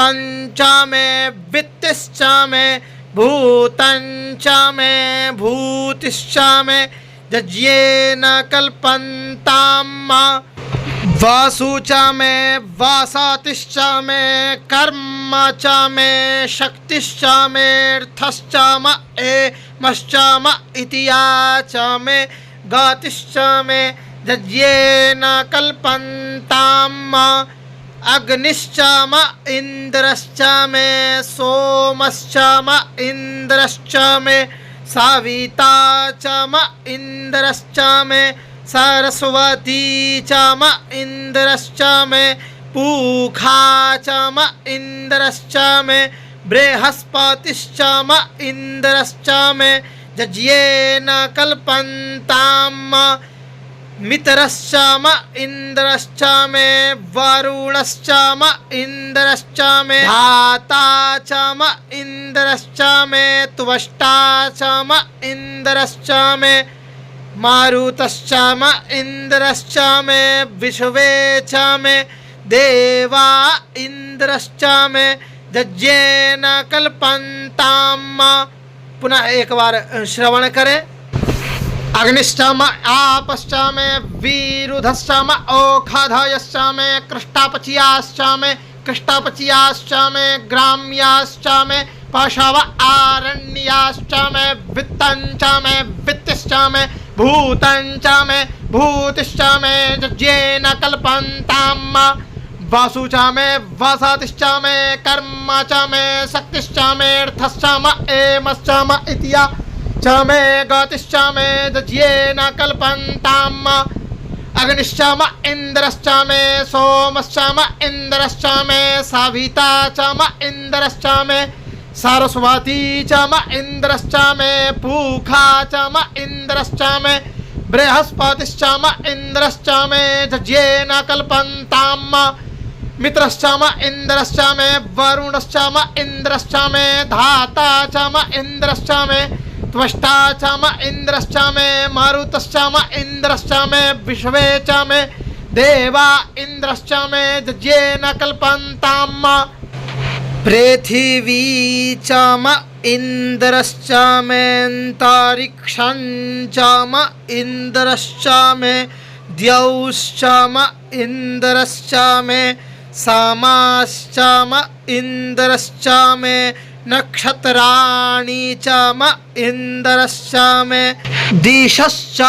वित्तं च मे वित्तिश्च मे भूतं च मे भूतिश्च मे यज्ञेन कल्पन्ताम् वासु च मे वासातिश्च मे कर्म च मे शक्तिश्च मे अर्थश्च एमश्च इतिया च मे गतिश्च मे यज्ञेन कल्पन्ताम् अग्निश्च इन्द्रश्च मे सोमश्च इन्द्रश्च मे सविता च इन्द्रश्च मे सरस्वती च इन्द्रश्च मे पूखा च इन्द्रश्च मे बृहस्पतिश्च इन्द्रश्च मे यज्ञेन कल्पन्ताम् मित्रश्च इन्द्रश्च मे वरुणश्च इन्द्रश्च मे धाता च इन्द्रश्च मे त्वष्टा च इन्द्रश्च मे मारुतश्च इन्द्रश्च मे विश्वे च मे देवा इन्द्रश्च मे यज्ञेन कल्पन्ताम्। पुनः एक बार श्रवण करें। अग्निश्च आपश्च मे विरुधश्च औषधयश्च मे कृष्टापचियाश्च मे कृष्टापचियाश्च मे ग्राम्याश्च मे पशव आरण्याश्च मे वित्तं च मे वित्तिश्च मे भूतं च मे भूतिश्च मे यज्ञेन कल्पन्ताम् वासु च मे वसतिश्च मे कर्म च मे शक्तिश्च मे अर्थश्च एमश्च इतिया च मे गतिश्च मे यज्ञेन कल्पन्ताम् अग्निश्च इन्द्रश्च मे सोमश्च इन्द्रश्च मे सविता च इन्द्रश्च मे सरस्वती च इन्द्रश्च मे पूखा च इन्द्रश्च मे बृहस्पतिश्च इन्द्रश्च मे यज्ञेन कल्पन्ताम् मित्रश्च इन्द्रश्च मे वरुणश्च इन्द्रश्च मे धाता च इन्द्रश्च मे त्वष्टा च इन्द्रश्च मे मारुतश्च इन्द्रश्च मे विश्वे च मे देवा इन्द्रश्च मे यज्ञेन कल्पन्ताम् पृथिवी च इन्द्रश्च मे अन्तरिक्षं च इन्द्रश्च मे द्यौश्च इन्द्रश्च मे समाश्च इन्द्रश्च मे नक्षत्राणि च इन्द्रश्च मे दिशश्च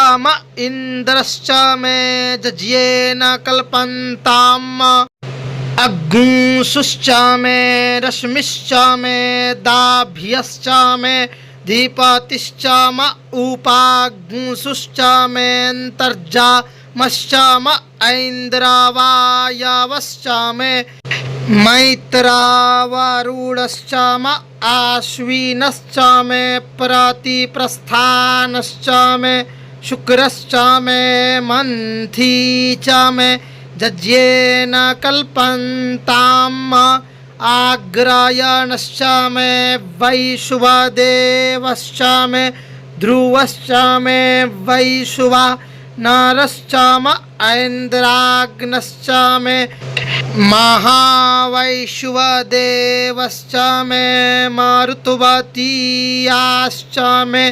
इन्द्रश्च मे यज्ञेन कल्पन्ताम् अग्निश्च मे रश्मिश्च मे दाभ्यश्च मे दीपतिश्च उपाग्निश्च मे अन्तर्जामश्च ऐन्द्रवायवश्च मे मैत्रावरुणश्च आश्विनश्च मे प्रतिप्रस्थानश्च मे शुक्रश्च मे मंथी च मे यज्ञेन कल्पन्ताम् आग्रायणश्च मे वैश्वदेवश्च मे ध्रुवश्च मे वैश्वा नरश्च ऐन्द्राग्नश्च मे महावैश्वदेवश्च मे मारुतवतीयाश्च मे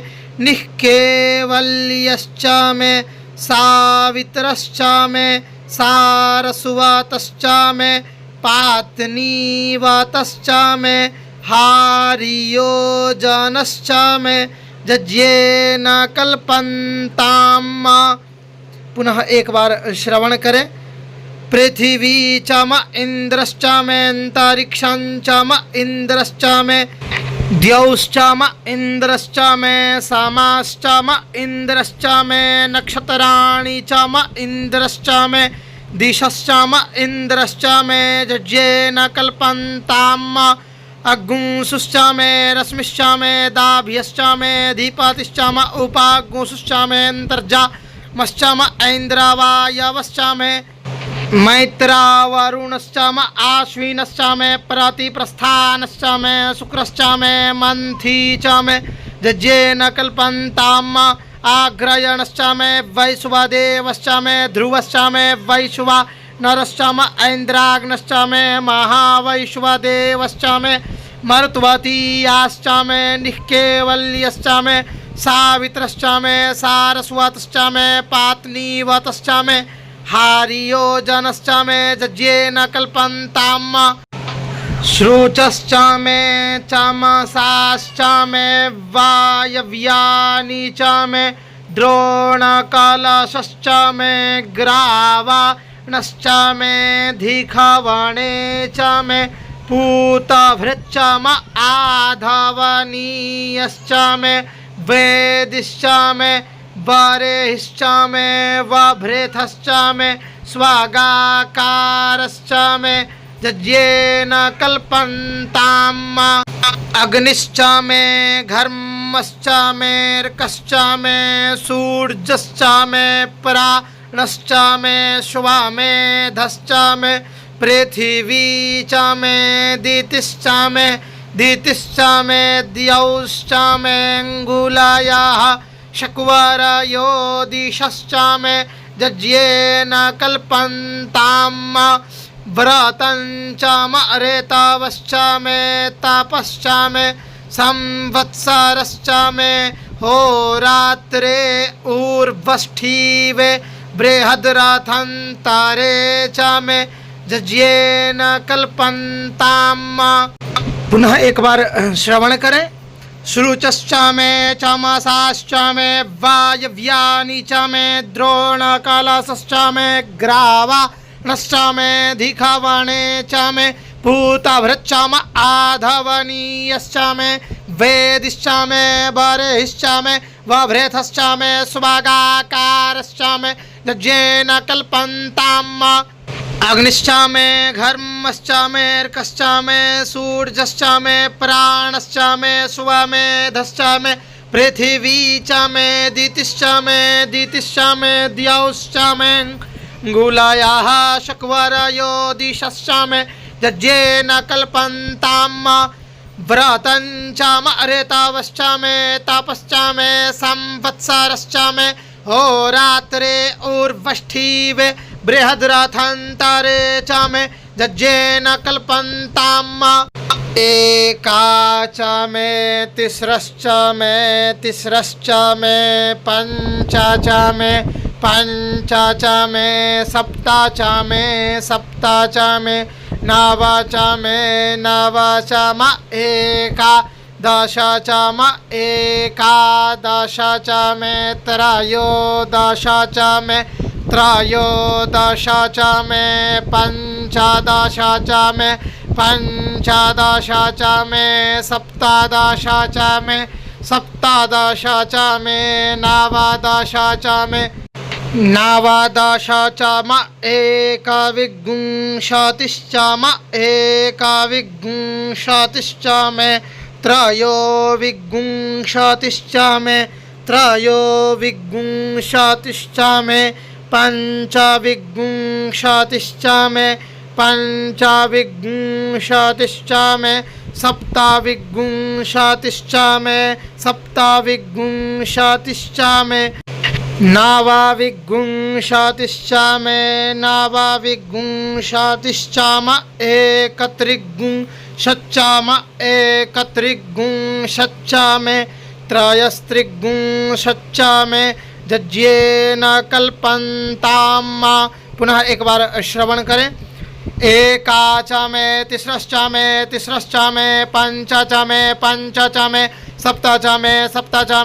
निःकेवल्यश्च मे सावित्रश्च मे सारस्वतश्च मे पात्नीवतश्च मे हारियोजनश्च मे यज्ञेन कल्पन्ताम्। पुनः एक बार श्रवण करें। पृथिवी च इन्द्रश्च मे अन्तरिक्षं च इन्द्रश्च मे द्यौश्च इन्द्रश्च मे समाश्च इन्द्रश्च मे नक्षत्राणि च इन्द्रश्च मे दिशश्च इन्द्रश्च मे यज्ञेन कल्पन्ताम् अग्निश्च मे रश्मिश्च मे दाभ्यश्च मे दीपतिश्च उपाग्निश्च मे अन्तर्जामश्च ऐन्द्रवायवश्च मे मैत्रावरुणश्च आश्विनश्च मे प्रतिप्रस्थानश्च मे शुक्रश्च मे मंथी च मे यज्ञेन कल्पन्ताम् आग्रायणश्च मे वैश्वदेवश्च मे ध्रुवश्च मे वैश्वा नरश्च मे ऐन्द्राग्नश्च मे महावैश्वदेवश्च मे मरुत्वतीयाश्च मे निःकेवल्यश्च मे सावित्रश्च मे सारस्वतश्च मे पात्नीवतश्च मे हारियोजनश्च मे जज्येन कल्पन्ताम् श्रुचश्च मे चमसाश्च मे वायव्यानि च मे द्रोणकलशश्च मे ग्रावाणश्च मे धिखवणे च मे पूतभृच्च म आधवनीयश्च मे वेदिश्च मे बरेश्च मे वभृथश्च मे स्वागाकारश्च मे जज्येन कल्पन्ताम् अग्निश्च मे घर्मश्च मेऽर्कश्च मे सूर्यश्च मे प्राणश्च मे श्वमेधश्च मे पृथिवी च मे दितिश्च मे द्यौश्च मे अङ्गुलायाः शक्वरयो दिशश्च मे जज्येन कल्पन्ताम् व्रतञ्च ऋतवश्च मे तपश्च मे संवत्सरश्च मे होरात्रे ऊर्ध्वष्ठीवे बृहद्रथन्तरे च मे जज्येन कल्पन्ताम्। पुनः एक बार श्रवण करें। श्रुचश्च मे चमसाश्च मे वायव्यानि च मे द्रोणकलशश्च मे ग्रावाणश्च मे धिखवणे च मे पूतभृच्च म आधवनीयश्च मे वेदिश्च मे बर्हिश्च मे वभृथश्च मे स्वागाकारश्च मे जज्येन कल्पन्ताम् अग्निश्च मे घर्मश्च मेऽर्कश्च मे सूर्यश्च मे प्राणश्च मे स्वमेधश्च मे पृथिवी च मे दितिश्च मे द्यौश्च मे अङ्गुलायाः शक्वरयो दिशश्च मे जज्येन कल्पन्ताम् व्रतञ्च ऋतवश्च मे तपश्च मे संवत्सरश्च मे होरात्रे ऊर्ध्वष्ठीवे बृहद्रथन्तरे च मे जज्येन कल्पन्ताम् एका च मे तिस्रश्च मे पञ्च च मे सप्त च मे नव च म एकादश च मे त्रयोदश च मे पञ्चदश च मे सप्तदश च मे नवदश च म एकविंशतिश्च मे त्रयोविंशतिश्च मे पंचविंशतिश्च मे सप्तविंशतिश्च मे नवविंशतिश्च मे एकत्रिंशच्च मे त्रयस्त्रिंशच्च मे जज्येन कल्पन्ताम्। पुनः एक बार श्रवण करें। एका च मे तिस्रश्च मे पञ्च च मे सप्त च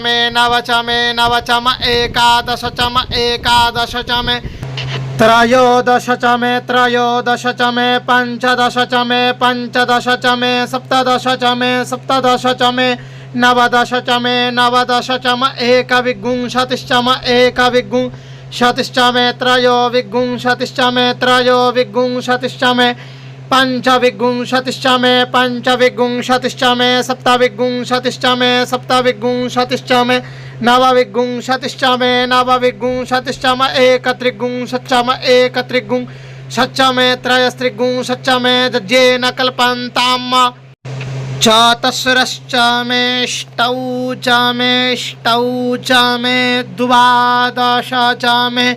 मे नव च म एकादश च मे त्रयोदश च मे पञ्चदश च मे सप्तदश च मे नवदश च मे एकविंशतिश्च मे त्रयोविंशतिश्च मे पंचविंशतिश्च मे सप्तविंशतिश्च मे नवविंशतिश्च मे एकत्रिंशच्च मे त्रयस्त्रिंशच्च मे जज्येन कल्पन्ताम्। चतस्रश्च मे अष्टौ च मे द्वादश च मे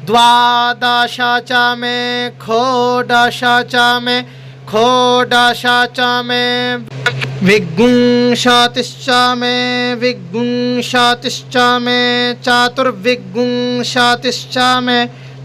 द्वादश च मे षोडश च मे षोडश च मे विंशतिश्च मे विंशतिश्च मे चतुर्विंशतिश्च मे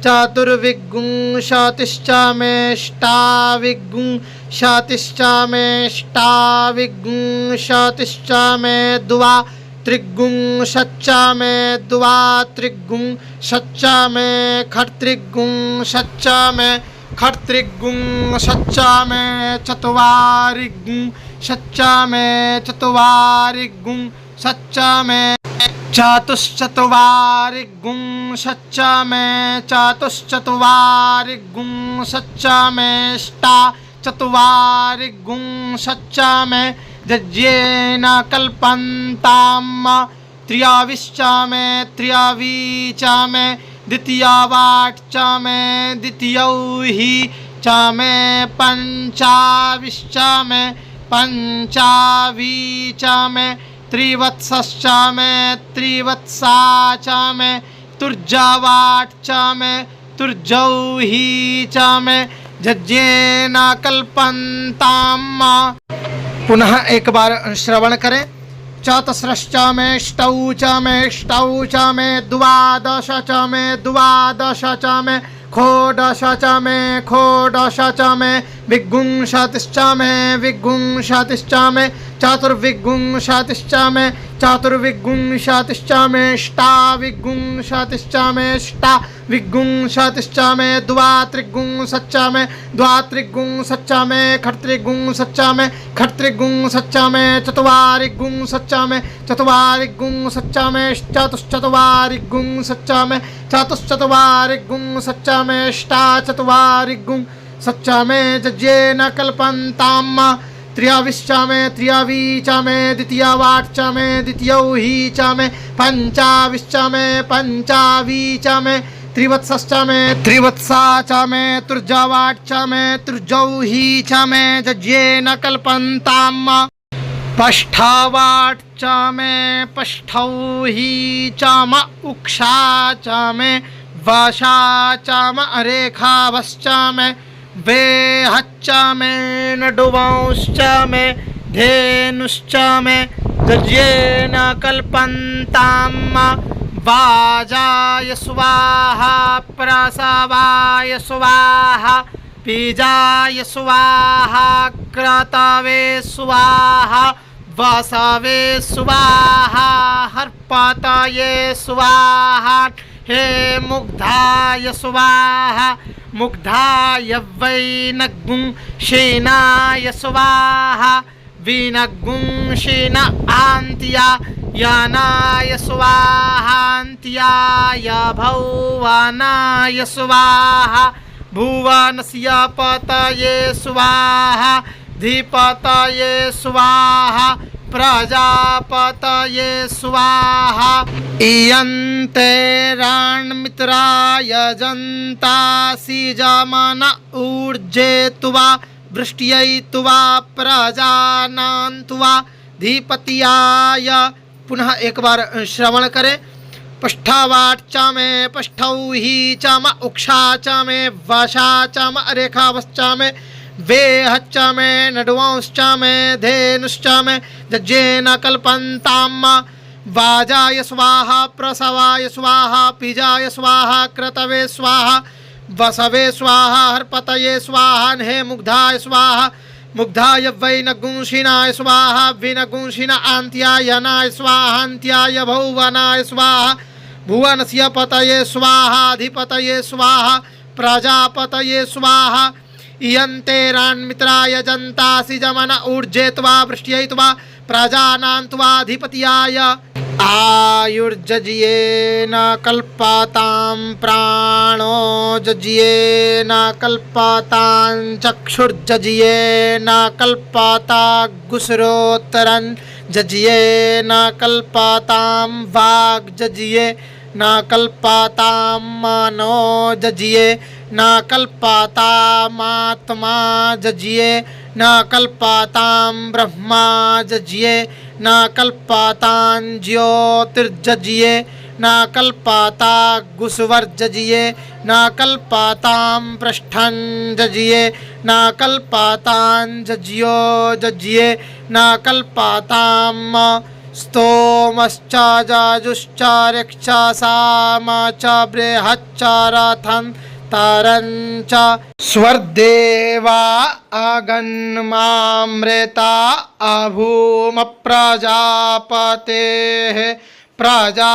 चतुर्विंशतिश्च मे अष्टाविंशतिश्च मे अष्टाविंशतिश्च मे द्वात्रिंशच्च मे द्वात्रिंशच्च मे खट्त्रिंशच्च मे खट्त्रिंशच्च मे चत्वारिंशच्च मे चत्वारिंशच्च मे चतुश्चत्वारिंशच्च मे चतुश्चत्वारिंशच्च मे अष्टाचत्वारिंशच्च मे यज्ञेन कल्पन्ताम् त्रयाविश्च मे त्रयाविश्च मे द्वितीयावाट् च मे द्वितीयौहि च मे पञ्चाविश्च मे पञ्चाविश्च मे त्रिवत्सश्च मे त्रिवत्सा च मे तुर्जवाट् च मे तुर्जौहि च मे यज्ञेन कल्पन्ताम्। पुनः एक बार श्रवण करें। चतस्रश्च मे अष्टौ च मे अष्टौ च मे द्वादश च मे द्वादश च मे षोडश च मे षोडश च मे विंशतिश्च मे विंशतिश्च मे चतुर्विंशतिश्च मे चतुर्विंशतिश्च मे अष्टाविंशतिश्च मे अष्टाविंशतिश्च मे द्वात्रिंशच्च मे द्वात्रिंशच्च मे खट्त्रिंशच्च मे खट्त्रिंशच्च मे चत्वारिंशच्च मे चत्वारिंशच्च मे चतुश्चत्वारिंशच्च मे चतुश्चत्वारिंशच्च मे अष्टाचत्वारिंशच्च मे यज्ञेन कल्पन्ताम्। त्रयाविश्च मे त्रयाविश्च मे द्वितीयावाट् च मे द्वितीयौहि च मे पञ्चाविश्च मे पञ्चाविश्च मे त्रिवत्सश्च मे त्रिवत्सा च मे तुर्जवाट् च मे तुर्जौहि च मे यज्ञेन कल्पन्ताम्। पष्ठावाट् च मे पष्ठौहि च म उक्षा च मे वशा च म रेखावश्च मे वेहच्च मे नडुवंश्च मे धेनुश्च मे यज्ञेन कल्पन्ताम्। वाजाय स्वाहा प्रसवाय स्वाहा बीजाय स्वाहा क्रतवे स्वाहा वसवे स्वाहा हर्पतये स्वाहा हे मुग्धाय स्वाहा मुग्धाय वै नगुंषेनाय स्वाहा विनगुंषेन आन्त्या यानाय स्वाहान्त्याय भुवनाय स्वाहा भुवनस्य पतये स्वाहा धीपतये स्वाहा प्रजापतये स्वाहा इयन्ते राण्मित्राय जन्तासि जमन ऊर्जे तुवा वृष्ट्यै तुवा प्रजानां तुवा धीपतियाय। पुनः एक बार श्रवण करें। पष्ठावाट् च मे पष्ठौहि च म उक्षा च मे वशा च म रेखावश्च मे वेहच्च मे नडुवंश्च मे धेनुश्च मे यज्ञेन कल्पन्ताम्। वाजाय स्वाहा प्रसवाय स्वाहा बीजाय स्वाहा क्रतवे स्वाहा वसवे स्वाहा हर्पतये स्वाहा हे मुग्धाय स्वाहा मुग्धाय वै नगुंषिनाय स्वाहा विनगुंषिन आन्त्याय नाय स्वाहान्त्याय भुवनाय स्वाहा भुवनस्य पतये स्वाहाधिपतये स्वाहा प्रजापतये स्वाहा इयन्ते राण्मित्राय जन्तासि जमन ऊर्जे त्वा वृष्ट्यै त्वा प्रजानां त्वाधिपत्याय। आयुर्जज्येन कल्पतां प्राणो जज्येन कल्पतां चक्षुर्जज्येन कल्पता गुसरोत्तरं जज्येन कल्पतां वाग्जज्येन कल्पतां मनो जज्येन कल्पतामात्मा जज्येन कल्पतां ब्रह्मा जज्येन कल्पतां ज्योतिर्जज्येन न कल्पाता गुसवर्जजिये न कल्पातां पृष्ठं जजिये न कल्पातां जज्यो जज्ये न कल्पातां स्तोमश्च जाजुश्च रक्षा साम च बृहच्च रथं तारञ्च स्वर्देवा अगन्मामृता अभूम प्रजापतेः प्रजा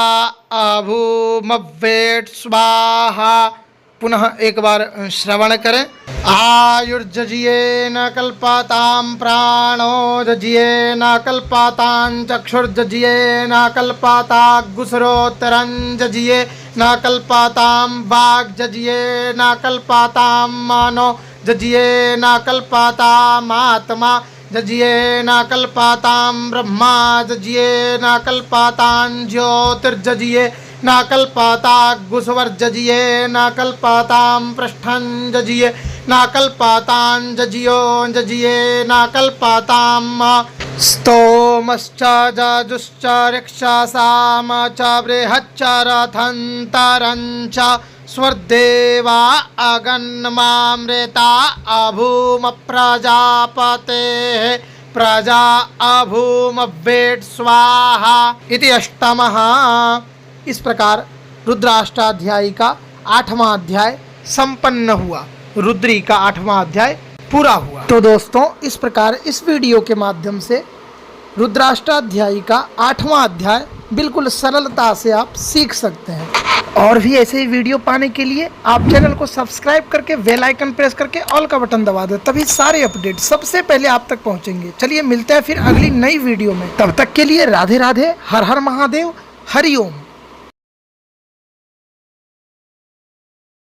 अभूमवेट स्वाहा। पुनः एक बार श्रवण करें। आयुर्जजिये न कल्पातां प्राणो जजिये न कल्पातां चक्षुर्जजिये न कल्पाता गुसरोत्तरं जजिये न कल्पातां वाग् जजिये न कल्पातां मनो जजिये न कल्पातामात्मा जजिये न कल्पातां ब्रह्मा जजिये न कल्पातां ज्योतिर्जजिये न कल्पाता गुसवर्जजिये न कल्पातां पृष्ठं जजिये न कल्पातां जजियो जजिये न कल्पातां स्तोमश्च जाजुश्च रक्षसाम च बृहच्च रथं तरञ्च स्वर्देवा अगन्मामृता अभूम प्रजापतेः प्रजा अभूमवेट स्वाहा इति अष्टमः। इस प्रकार रुद्राष्टाध्यायी का 8वां अध्याय संपन्न हुआ। रुद्री का 8वां अध्याय पूरा हुआ। तो दोस्तों, इस प्रकार इस वीडियो के माध्यम से रुद्राष्टाध्यायी का 8वां अध्याय बिल्कुल सरलता से आप सीख सकते हैं। और भी ऐसे ही वीडियो पाने के लिए आप चैनल को सब्सक्राइब करके बेल आइकन प्रेस करके ऑल का बटन दबा दें, तभी सारे अपडेट सबसे पहले आप तक पहुंचेंगे। चलिए मिलते हैं फिर अगली नई वीडियो में। तब तक के लिए राधे राधे, हर हर महादेव, हरि ओम।